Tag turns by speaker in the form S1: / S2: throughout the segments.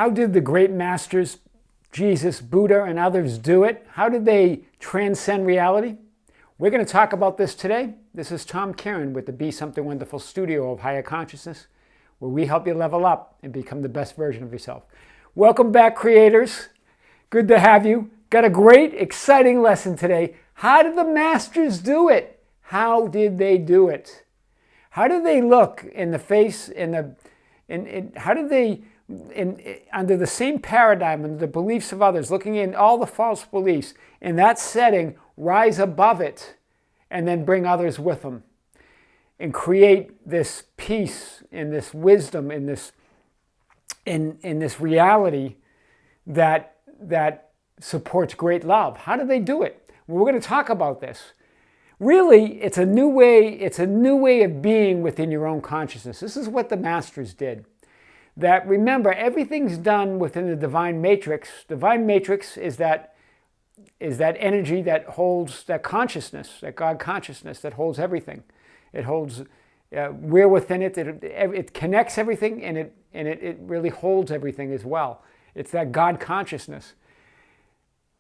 S1: How did the great masters, Jesus, Buddha, and others do it? How did they transcend reality? We're going to talk about this today. This is Tom Karen with the Be Something Wonderful studio of Higher Consciousness, where we help you level up and become the best version of yourself. Welcome back, creators. Good to have you. Got a great, exciting lesson today. How did the masters do it? How did they do it? How did they look in the face, how did they, under the same paradigm, under the beliefs of others, looking in all the false beliefs, in that setting, rise above it and then bring others with them and create this peace and this wisdom in this reality that supports great love? How do they do it? Well, we're going to talk about this. Really, it's a new way of being within your own consciousness. This is what the masters did. That, remember, everything's done within the divine matrix. Divine matrix is that energy that holds that consciousness, that God consciousness that holds everything. It holds, we're within it. It connects everything, and it really holds everything as well. It's that God consciousness.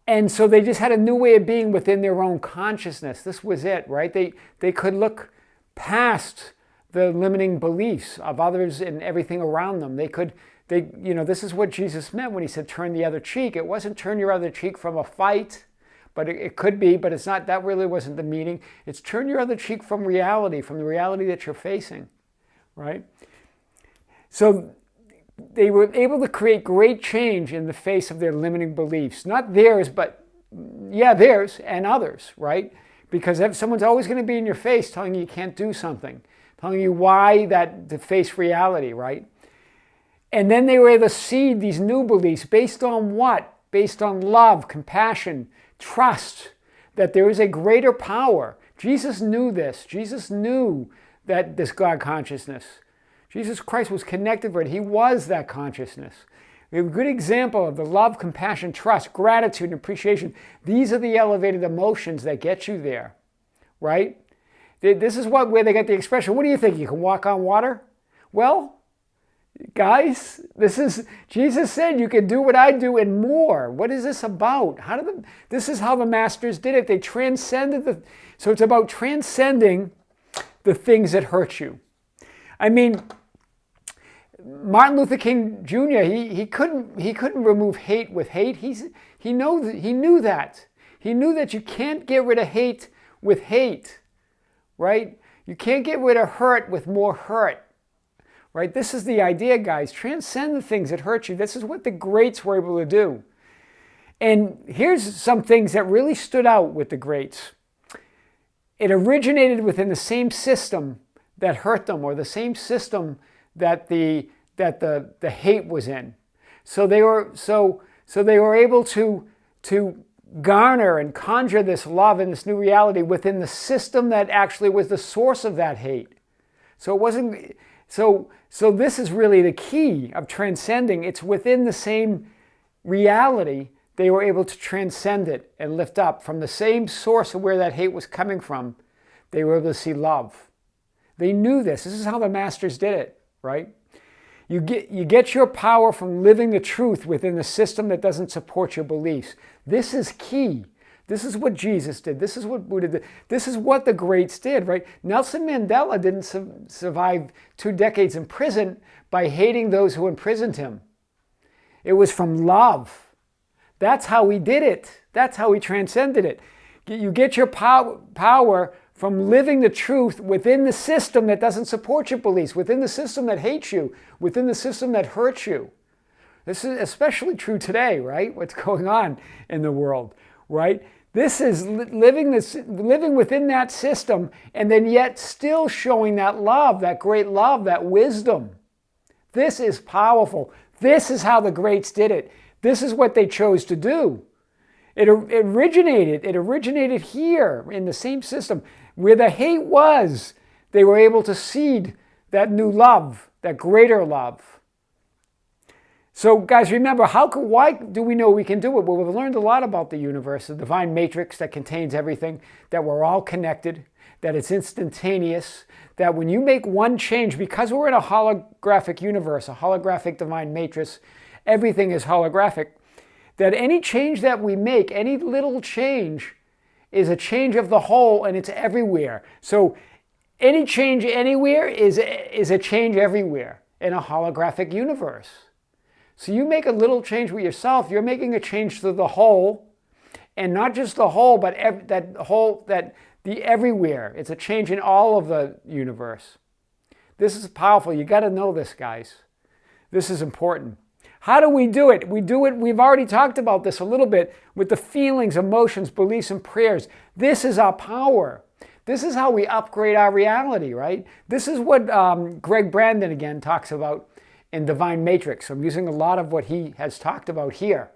S1: And so they just had a new way of being within their own consciousness. This was it, right? They could look past the limiting beliefs of others and everything around them. This is what Jesus meant when he said, turn the other cheek. It wasn't turn your other cheek from a fight, but it could be, but it's not, that really wasn't the meaning. It's turn your other cheek from reality, from the reality that you're facing, right? So they were able to create great change in the face of their limiting beliefs. Not theirs, but theirs and others, right? Because someone's always going to be in your face telling you can't do something, telling you why to face reality, right? And then they were able to seed these new beliefs based on what? Based on love, compassion, trust, that there is a greater power. Jesus knew this. Jesus knew that this God consciousness. Jesus Christ was connected with it. He was that consciousness. We have a good example of the love, compassion, trust, gratitude, and appreciation. These are the elevated emotions that get you there, right? This is where they get the expression, what do you think, you can walk on water? Well, guys, Jesus said you can do what I do and more. What is this about? This is how the masters did it. They transcended so it's about transcending the things that hurt you. I mean, Martin Luther King Jr., he couldn't remove hate with hate. He knew that. He knew that you can't get rid of hate with hate, right? You can't get rid of hurt with more hurt, right? This is the idea, guys. Transcend the things that hurt you. This is what the greats were able to do. And here's some things that really stood out with the greats. It originated within the same system that hurt them, or the same system that the hate was in. So they were able to garner and conjure this love and this new reality within the system that actually was the source of that hate. So it wasn't. So this is really the key of transcending. It's within the same reality. They were able to transcend it and lift up from the same source of where that hate was coming from. They were able to see love. They knew this. This is how the masters did it, right? You get your power from living the truth within the system that doesn't support your beliefs. This is key. This is what Jesus did. This is what Buddha did. This is what the greats did, right? Nelson Mandela didn't survive 2 decades in prison by hating those who imprisoned him. It was from love. That's how he did it. That's how he transcended it. You get your power from living the truth within the system that doesn't support your beliefs, within the system that hates you, within the system that hurts you. This is especially true today, right? What's going on in the world, right? This is living within that system, and then yet still showing that love, that great love, that wisdom. This is powerful. This is how the greats did it. This is what they chose to do. It originated here in the same system. Where the hate was, they were able to seed that new love, that greater love. So guys, remember, why do we know we can do it? Well, we've learned a lot about the universe, the divine matrix that contains everything, that we're all connected, that it's instantaneous, that when you make one change, because we're in a holographic universe, a holographic divine matrix, everything is holographic, that any change that we make, any little change, is a change of the whole, and it's everywhere. So any change anywhere is a change everywhere in a holographic universe. So you make a little change with yourself, you're making a change to the whole, and not just the whole, but the everywhere. It's a change in all of the universe. This is powerful. You got to know this, guys. This is important. How do we do it? We do it, we've already talked about this a little bit, with the feelings, emotions, beliefs, and prayers. This is our power. This is how we upgrade our reality, right? This is what Gregg Braden, again, talks about in Divine Matrix. I'm using a lot of what he has talked about here,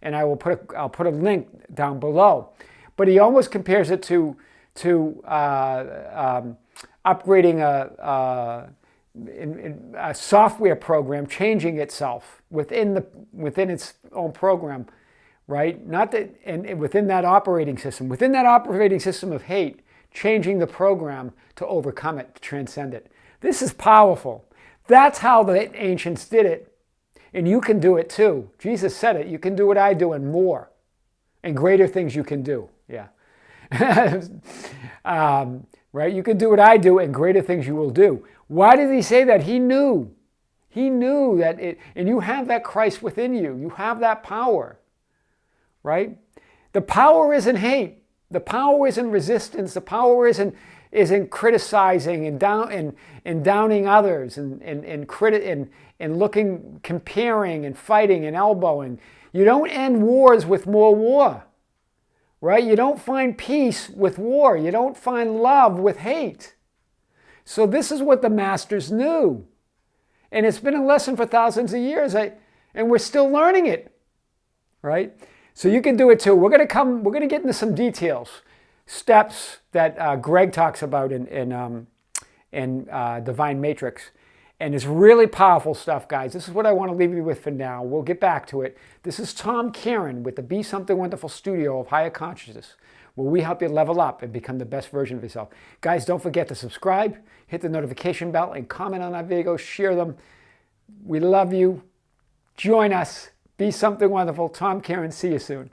S1: and I'll put a link down below. But he almost compares it to upgrading a software program, changing itself within its own program, right? Not that, and within that operating system of hate, changing the program to overcome it, to transcend it. This is powerful. That's how the ancients did it, and you can do it too. Jesus said it. You can do what I do and more, and greater things you can do. Yeah. Right? You can do what I do and greater things you will do. Why did he say that? He knew. He knew that and you have that Christ within you. You have that power, right? The power isn't hate. The power isn't resistance. The power isn't criticizing and downing others and looking, comparing and fighting and elbowing. You don't end wars with more war. Right? You don't find peace with war. You don't find love with hate. So this is what the masters knew. And it's been a lesson for thousands of years, and we're still learning it. Right? So you can do it too. We're going to get into some details, steps that Gregg talks about in Divine Matrix. And it's really powerful stuff, guys. This is what I want to leave you with for now. We'll get back to it. This is Tom Kieran with the Be Something Wonderful studio of Higher Consciousness, where we help you level up and become the best version of yourself. Guys, don't forget to subscribe, hit the notification bell, and comment on our videos. Share them. We love you. Join us. Be Something Wonderful. Tom Kieran. See you soon.